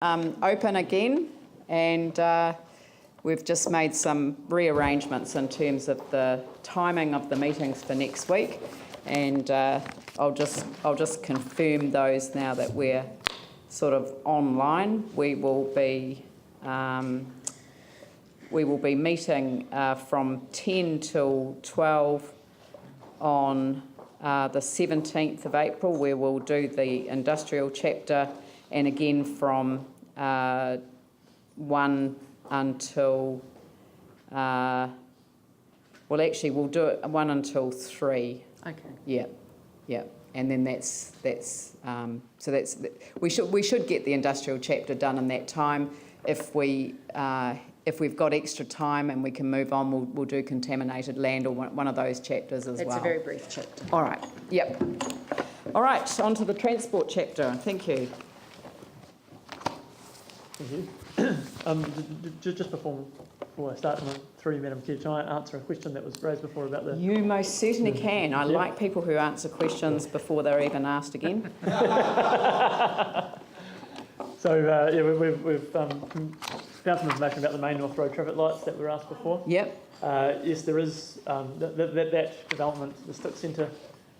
open again, and we've just made some rearrangements in terms of the timing of the meetings for next week, and I'll just confirm those now that we're sort of online. We will be meeting from 10 till 12 on the 17th of April, where we'll do the industrial chapter, and again from 1 until, well, actually we'll do it 1 until 3. Okay. Yeah, and then we should get the industrial chapter done in that time. If we've got extra time and we can move on, we'll do contaminated land or one of those chapters as well. It's a very brief chapter. All right. Yep. All right. On to the transport chapter. Thank you. Thank you. Just before I start, through you, Madam Chair, can I answer a question that was raised before about the... You most certainly can. I like people who answer questions before they're even asked again. So, we've found some information about the Main North Road traffic lights that were asked before. Yep. Yes, there is. That development, the Stick Centre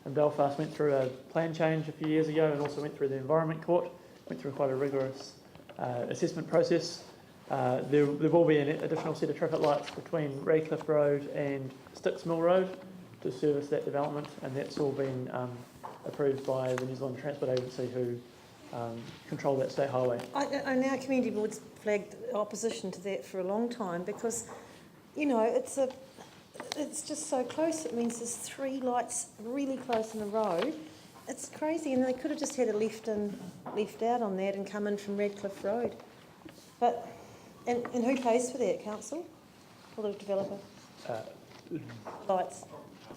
in Belfast, went through a plan change a few years ago and also went through the Environment Court, went through quite a rigorous assessment process. There will be an additional set of traffic lights between Radcliffe Road and Sticks Mill Road to service that development, and that's all been approved by the New Zealand Transport Agency, who control that state highway. I know community boards flagged opposition to that for a long time because, you know, it's just so close. It means there's 3 lights really close in a row. It's crazy, and they could have just had a left out on that and come in from Radcliffe Road. But and who pays for that? Council or the developer? Lights.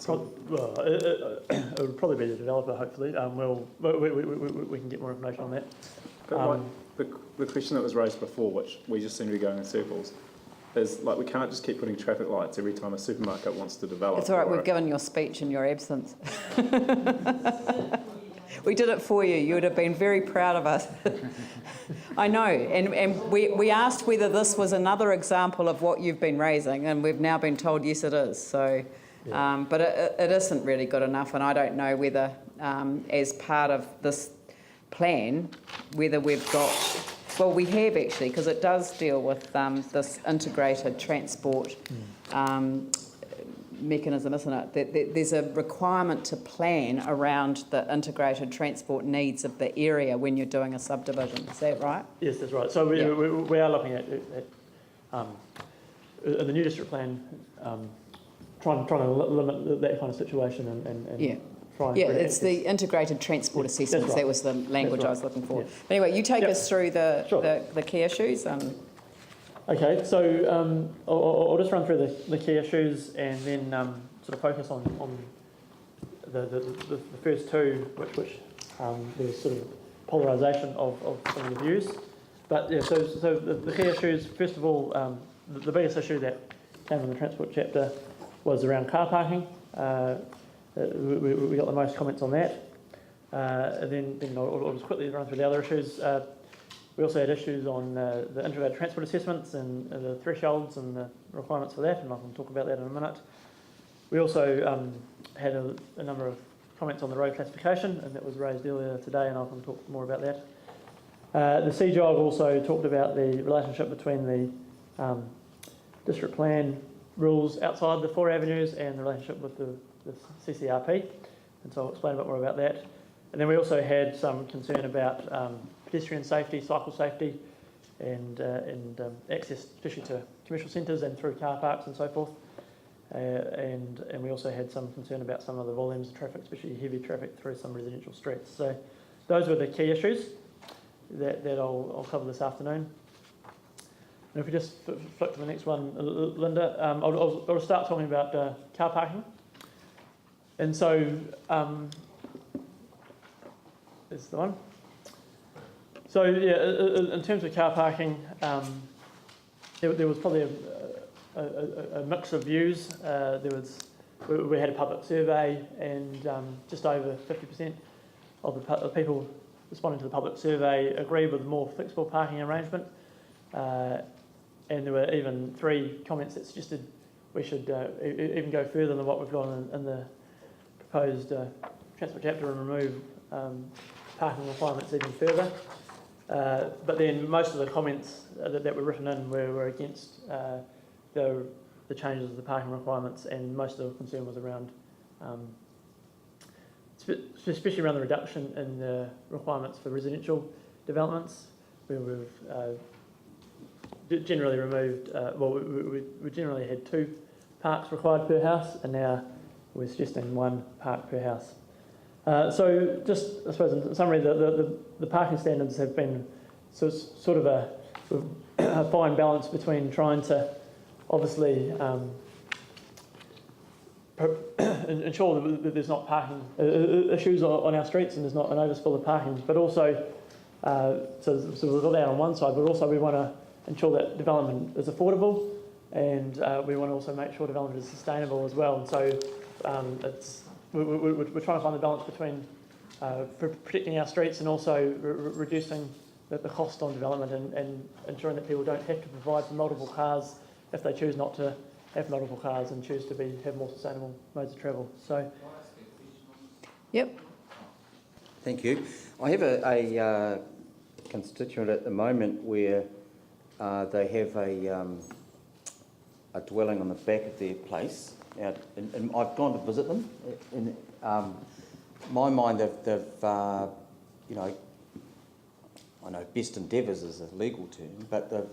Well, it would probably be the developer, hopefully. We can get more information on that. But the question that was raised before, which we just seem to be going in circles, is like we can't just keep putting traffic lights every time a supermarket wants to develop. It's all right, we've given your speech in your absence. We did it for you. You would have been very proud of us. I know, and we asked whether this was another example of what you've been raising, and we've now been told yes it is. So, yeah. But it isn't really good enough, and I don't know whether, as part of this plan, whether we've got, well, we have actually, because it does deal with this integrated transport mechanism, isn't it? There's a requirement to plan around the integrated transport needs of the area when you're doing a subdivision. Is that right? Yes, that's right. So we are looking at in the new district plan, trying to limit that kind of situation and try and it's the integrated transport assessments. Right. That was the language I was looking for. Yeah. But anyway, you take us through the key issues. Okay, so I'll just run through the key issues and then sort of focus on the first two, which there's sort of polarisation of some of the views. But yeah, so the key issues, first of all, the biggest issue that came in the transport chapter was around car parking. We got the most comments on that. And then I'll just quickly run through the other issues. We also had issues on the integrated transport assessments and the thresholds and the requirements for that, and I can talk about that in a minute. We also had a number of comments on the road classification, and that was raised earlier today, and I can talk more about that. The CJOG also talked about the relationship between the district plan rules outside the 4 avenues and the relationship with the CCRP, and so I'll explain a bit more about that. And then we also had some concern about pedestrian safety, cycle safety, and access, especially to commercial centres and through car parks and so forth. And we also had some concern about some of the volumes of traffic, especially heavy traffic through some residential streets. So those were the key issues that I'll cover this afternoon. And if we just flick to the next one, Linda, I'll start talking about car parking. And so, this is the one. So yeah, in terms of car parking, there was probably a mix of views. We had a public survey, and just over 50% of the people responding to the public survey, agreed with a more flexible parking arrangement. And there were even 3 comments that suggested we should even go further than what we've got in the proposed transport chapter and remove parking requirements even further. But then most of the comments that were written in were against the changes of the parking requirements, and most of the concern was around, especially around the reduction in the requirements for residential developments, where we've generally removed, we generally had 2 parks required per house, and now we're suggesting 1 park per house. So just, I suppose in summary, the parking standards have been sort of a fine balance between trying to obviously ensure that there's not parking issues on our streets and there's not an overspill of parking, but also, so we've got that on one side, but also we want to ensure that development is affordable, and we want to also make sure development is sustainable as well. And so we're trying to find the balance between protecting our streets and also reducing the cost on development, and ensuring that people don't have to provide for multiple cars if they choose not to have multiple cars and choose to have more sustainable modes of travel. So, Yep. Thank you. I have a constituent at the moment where they have a dwelling on the back of their place. Now, and I've gone to visit them. In my mind, they've you know, I know best endeavours is a legal term, but they've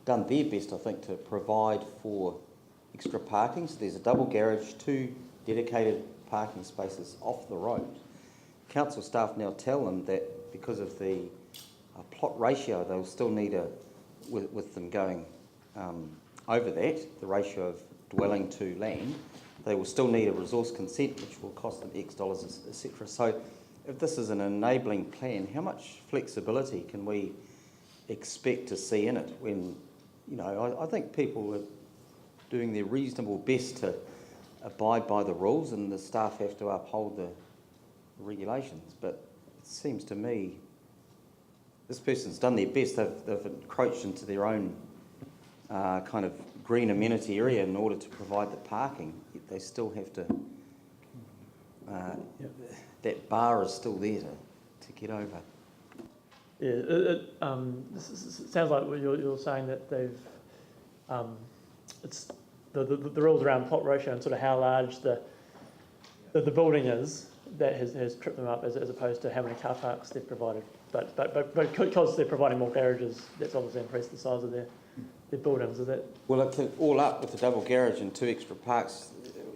done their best, I think, to provide for extra parking. So there's a double garage, 2 dedicated parking spaces off the road. Council staff now tell them that because of the plot ratio, they'll still need with them going over that, the ratio of dwelling to land, they will still need a resource consent, which will cost them X dollars, etc. So if this is an enabling plan, how much flexibility can we expect to see in it when, you know, I think people are doing their reasonable best to abide by the rules and the staff have to uphold the regulations, but it seems to me this person's done their best. They've encroached into their own kind of green amenity area in order to provide the parking, yet they still have to, that bar is still there to get over. yeah, it sounds like you're saying that they've, it's the rules around plot ratio and sort of how large the building is that has tripped them up, as opposed to how many car parks they've provided. But because they're providing more garages, that's obviously increased the size of their buildings. Is that? Well, it's all up with the double garage and 2 extra parks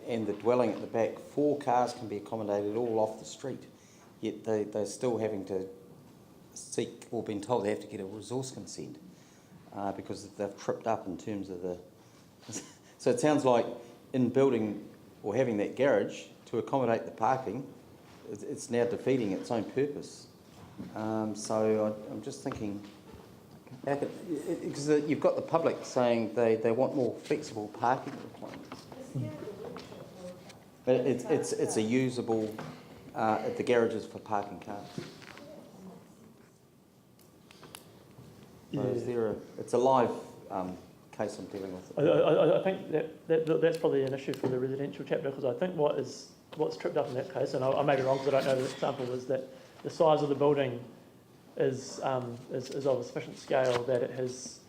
and the dwelling at the back. 4 cars can be accommodated all off the street, yet they're still having to seek, or been told they have to get a resource consent because they've tripped up in terms of the... So it sounds like in building or having that garage to accommodate the parking, it's now defeating its own purpose. So I'm just thinking, because you've got the public saying they want more flexible parking requirements. But it's a usable at the garages for parking cars. So is there it's a live case I'm dealing with. I think that's probably an issue for the residential chapter, because I think what's tripped up in that case, and I may be wrong because I don't know the example, is that the size of the building is of a sufficient scale that it has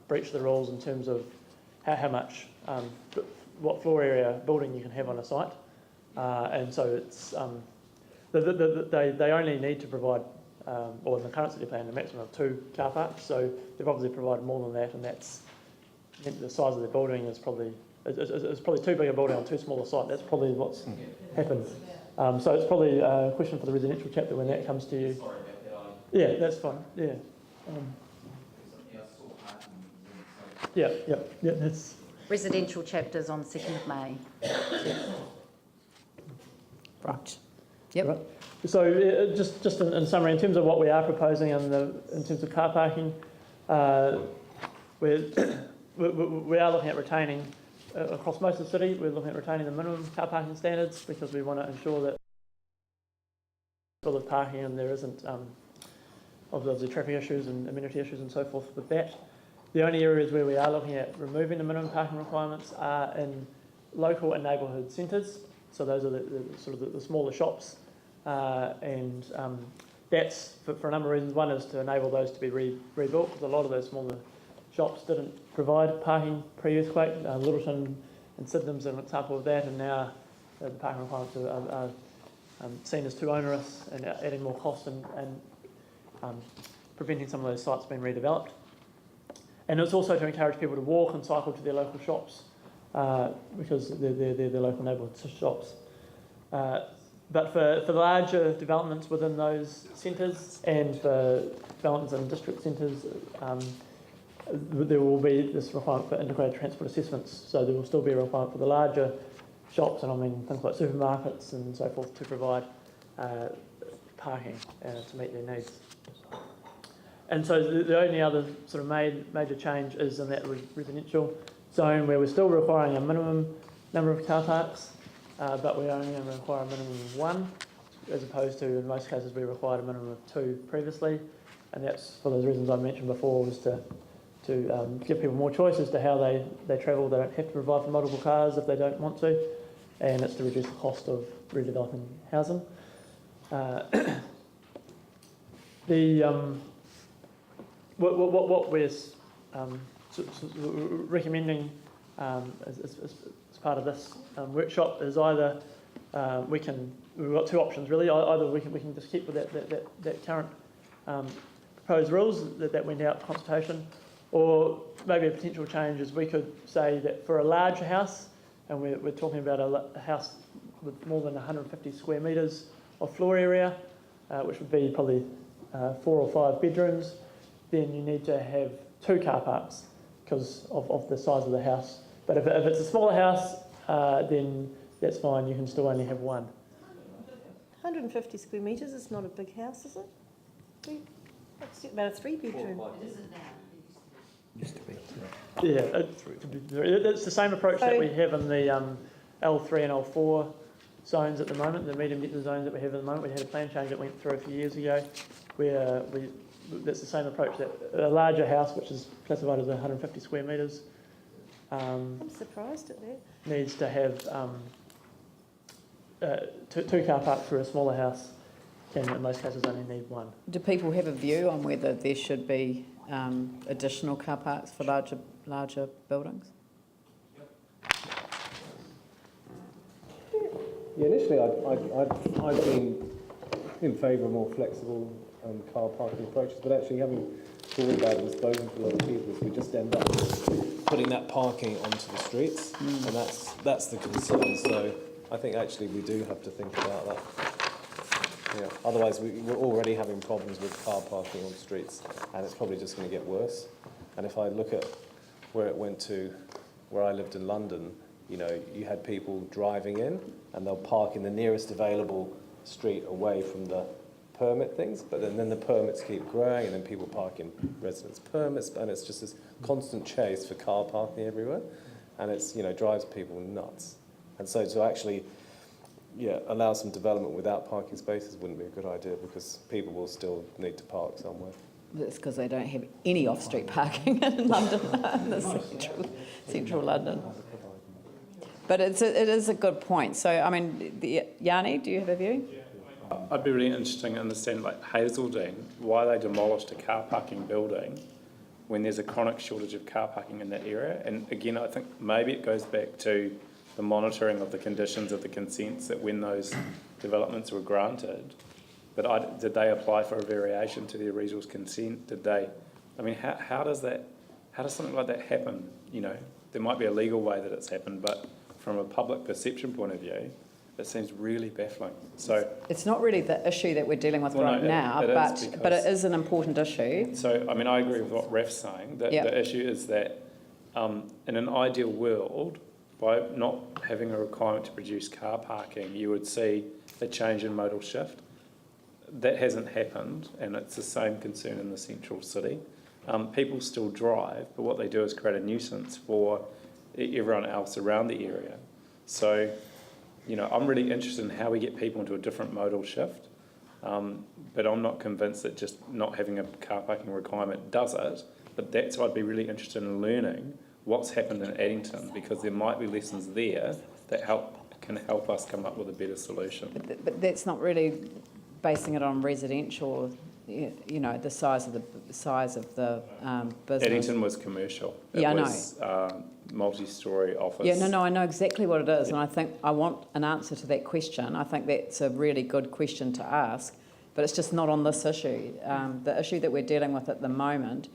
breached the rules in terms of how much, what floor area building you can have on a site, and so it's they only need to provide, or in the current city plan, a maximum of 2 car parks. So they've obviously provided more than that, and that's the size of the building is probably too big a building on too small a site. That's probably what's happened. So it's probably a question for the residential chapter when that comes to you. Sorry about that. Yeah, that's fine. Yeah. Yeah. That's Residential chapters on 2nd of May. Right. Yep. right. So just in summary, in terms of what we are proposing in terms of car parking, we are looking at retaining across most of the city. We're looking at retaining the minimum car parking standards because we want to ensure that full of parking and there isn't obviously traffic issues and amenity issues and so forth with that. The only areas where we are looking at removing the minimum parking requirements are in local and neighbourhood centres. So those are the sort of the smaller shops, and that's for a number of reasons. One is to enable those to be rebuilt, because a lot of those smaller shops didn't provide parking pre-earthquake. Littleton and Sydenham's an example of that, and now the parking requirements are seen as too onerous and adding more cost and preventing some of those sites being redeveloped. And it's also to encourage people to walk and cycle to their local shops, because they're local neighbourhood shops. But for larger developments within those centres and for developments in district centres, there will be this requirement for integrated transport assessments. So there will still be a requirement for the larger shops, and I mean things like supermarkets and so forth, to provide parking to meet their needs. And so the only other sort of major change is in that residential zone, where we're still requiring a minimum number of car parks, but we're only going to require a minimum of 1, as opposed to in most cases we required a minimum of 2 previously. And that's for those reasons I mentioned before, was to give people more choice as to how they travel. They don't have to provide for multiple cars if they don't want to, and it's to reduce the cost of redeveloping housing. What we're recommending as part of this workshop is either we've got 2 options really. Either we can just keep with that current proposed rules that went out for consultation, or maybe a potential change is we could say that for a larger house, and we're talking about a house with more than 150 square metres of floor area, which would be probably 4 or 5 bedrooms, then you need to have 2 car parks because of the size of the house. But if it's a smaller house, then that's fine, you can still only have 1. 150 square metres is not a big house, is it? It's about a 3-bedroom. Yeah, it's the same approach that we have in the L3 and L4 zones at the moment, the medium density zones that we have at the moment. We had a plan change that went through a few years ago, where that's the same approach, that a larger house, which is classified as 150 square metres, I'm surprised at that. needs to have 2 car parks, for a smaller house can in most cases only need 1. Do people have a view on whether there should be additional car parks for larger buildings? Yeah, initially I'd been in favour of more flexible car parking approaches, but actually having thought about it and spoken to a lot of people, we just end up putting that parking onto the streets, and that's the concern. So I think actually we do have to think about that. Yeah. Otherwise, we're already having problems with car parking on streets, and it's probably just going to get worse. And if I look at where it went to, where I lived in London, you know, you had people driving in, and they'll park in the nearest available street away from the permit things, but then the permits keep growing, and then people park in residence permits, and it's just this constant chase for car parking everywhere, and it's, you know, drives people nuts. And so to actually allow some development without parking spaces wouldn't be a good idea, because people will still need to park somewhere. That's because they don't have any off-street parking in London, in the central London. But it is a good point. So, I mean, Yanni, do you have a view? I'd be really interested to understand, like Hazeldean, why they demolished a car parking building when there's a chronic shortage of car parking in that area. And again, I think maybe it goes back to the monitoring of the conditions of the consents that when those developments were granted. But did they apply for a variation to their resource consent? Did they? I mean, how does something like that happen? You know, there might be a legal way that it's happened, but from a public perception point of view, it seems really baffling. So it's not really the issue that we're dealing with now, but it is an important issue. So, I mean, I agree with what Raf's saying. That the issue is that in an ideal world, by not having a requirement to produce car parking, you would see a change in modal shift. That hasn't happened, and it's the same concern in the central city. People still drive, but what they do is create a nuisance for everyone else around the area. So, you know, I'm really interested in how we get people into a different modal shift. But I'm not convinced that just not having a car parking requirement does it. But that's why I'd be really interested in learning what's happened in Addington, because there might be lessons there that can help us come up with a better solution. But that's not really basing it on residential, the size of the business. Addington was commercial. It was multi-storey office. Yeah, no, I know exactly what it is, and I think I want an answer to that question. I think that's a really good question to ask, but it's just not on this issue. The issue that we're dealing with at the moment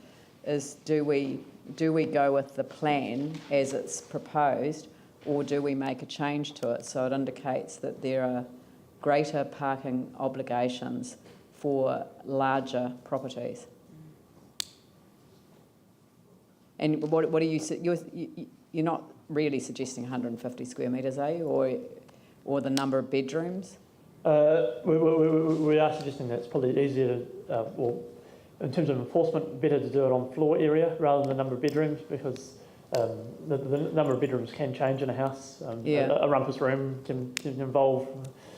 is do we go with the plan as it's proposed, or do we make a change to it so it indicates that there are greater parking obligations for larger properties? And what are you're not really suggesting 150 square metres, are you, or the number of bedrooms? We are suggesting that it's probably easier to, in terms of enforcement, better to do it on floor area rather than the number of bedrooms, because the number of bedrooms can change in a house. A rumpus room can involve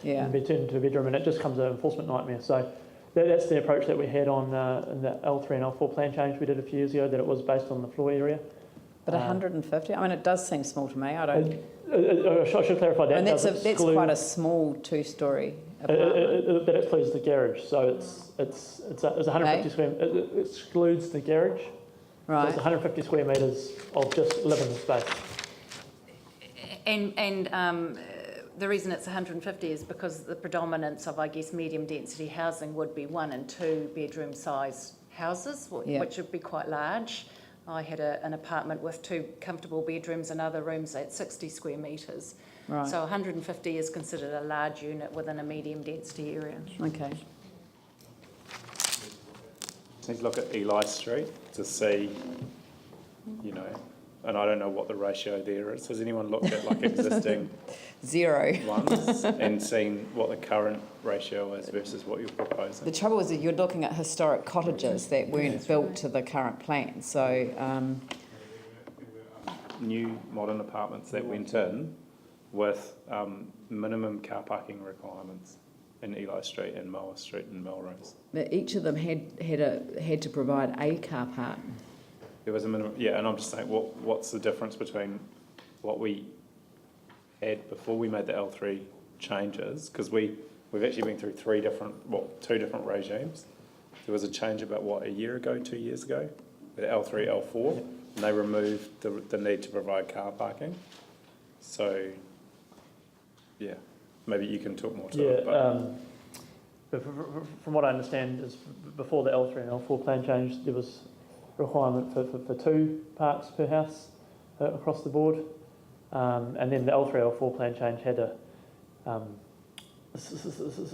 and be turned into a bedroom, and it just becomes an enforcement nightmare. So that's the approach that we had on in the L3 and L4 plan change we did a few years ago, that it was based on the floor area. But 150? I mean, it does seem small to me. I don't... I should clarify that. And that's quite a small two-storey apartment. That excludes the garage, so it's 150 square. It excludes the garage. Right. So it's 150 square metres of just living space. And the reason it's 150 is because the predominance of, I guess, medium density housing would be 1 and 2 bedroom size houses, which would be quite large. I had an apartment with 2 comfortable bedrooms and other rooms at 60 square metres. Right. So 150 is considered a large unit within a medium density area. Okay. Need to look at Eli Street to see, and I don't know what the ratio there is. Has anyone looked at existing 0 ones and seen what the current ratio is versus what you're proposing? The trouble is that you're looking at historic cottages that weren't built to the current plan. So New modern apartments that went in with minimum car parking requirements in Eli Street and Moa Street and Melrose. each of them had to provide a car park. There was a minimum, and I'm just saying, what's the difference between what we had before we made the L3 changes? Because we've actually been through 2 different regimes. There was a change about, 2 years ago, with L3, L4, and they removed the need to provide car parking. So, maybe you can talk more to it. But from what I understand, is before the L3 and L4 plan change, there was requirement for 2 parks per house across the board, and then the L3 L4 plan change had a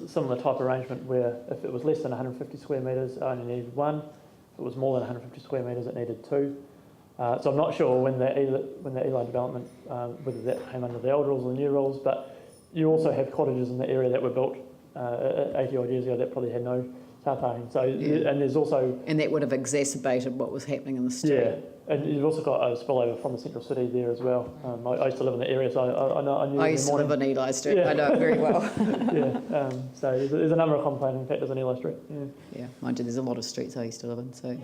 similar type arrangement where if it was less than 150 square metres, it only needed 1. If it was more than 150 square metres, it needed 2. So I'm not sure when the Eli development, whether that came under the old rules or the new rules, but you also have cottages in the area that were built 80 odd years ago that probably had no car parking. So and there's also, and that would have exacerbated what was happening in the street. Yeah, and you've also got a spillover from the central city there as well. I used to live in the area, so I knew. I used to live in Eli Street. I know it very well. So there's a number of complaining factors in Eli Street. Yeah, mind you, there's a lot of streets I used to live in, so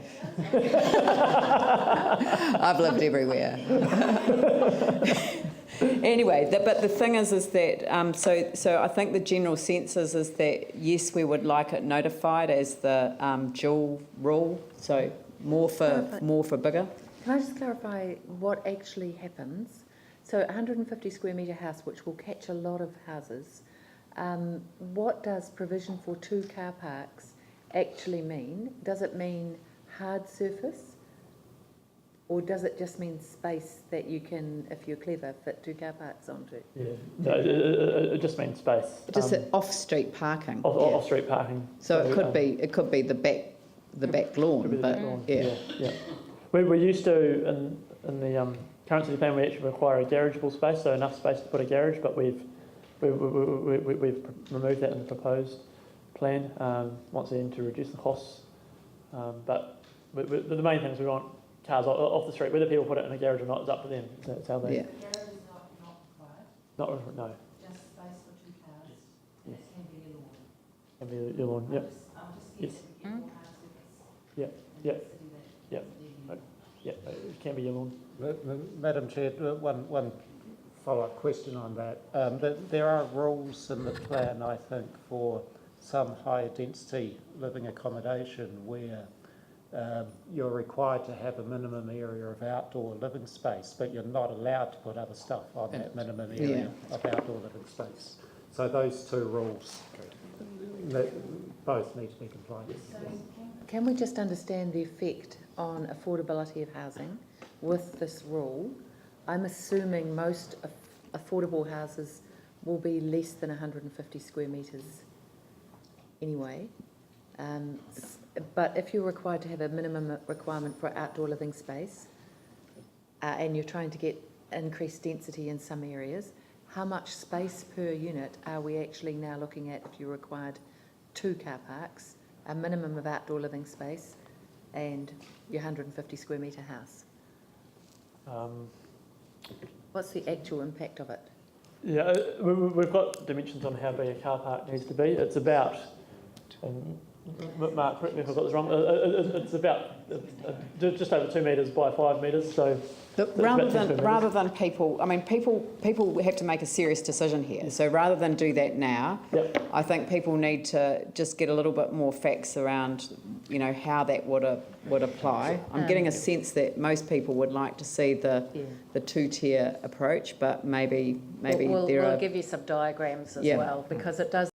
I've lived everywhere. Anyway, but the thing is that so I think the general sense is that yes, we would like it notified as the dual rule, so more for bigger. Can I just clarify what actually happens? So 150 square metre house, which will catch a lot of houses, what does provision for 2 car parks actually mean? Does it mean hard surface? Or does it just mean space that you can, if you're clever, fit 2 car parks onto? Yeah, no, it just means space. Just off-street parking. Off-street parking. So it could be the back lawn, but yeah. We used to in the current city plan we actually require a garageable space, so enough space to put a garage, but we've removed that in the proposed plan once again to reduce the costs. But the main thing is we want cars off the street. Whether people put it in a garage or not is up to them. That's how they. Yeah. Garage is not required. No. Just space for 2 cars. Yes. That can be a lawn. Can be your lawn, yep. Yes. Yep, yep, yep. Yep, it can be your lawn. Madam Chair, one follow-up question on that. There are rules in the plan, I think, for some higher density living accommodation where you're required to have a minimum area of outdoor living space, but you're not allowed to put other stuff on that minimum area of outdoor living space. So those two rules both need to be complied with. Can we just understand the effect on affordability of housing with this rule? I'm assuming most affordable houses will be less than 150 square metres anyway. But if you're required to have a minimum requirement for outdoor living space, and you're trying to get increased density in some areas, how much space per unit are we actually now looking at if you required 2 car parks, a minimum of outdoor living space, and your 150 square metre house? What's the actual impact of it? Yeah, we've got dimensions on how big a car park needs to be. It's about, Mark, correct me if I've got this wrong, it's about just over 2 metres by 5 metres, so... Rather than people, I mean, people have to make a serious decision here. So rather than do that now, I think people need to just get a little bit more facts around, you know, how that would apply. I'm getting a sense that most people would like to see the 2-tier approach, but maybe We'll there are... give you some diagrams as well, because it does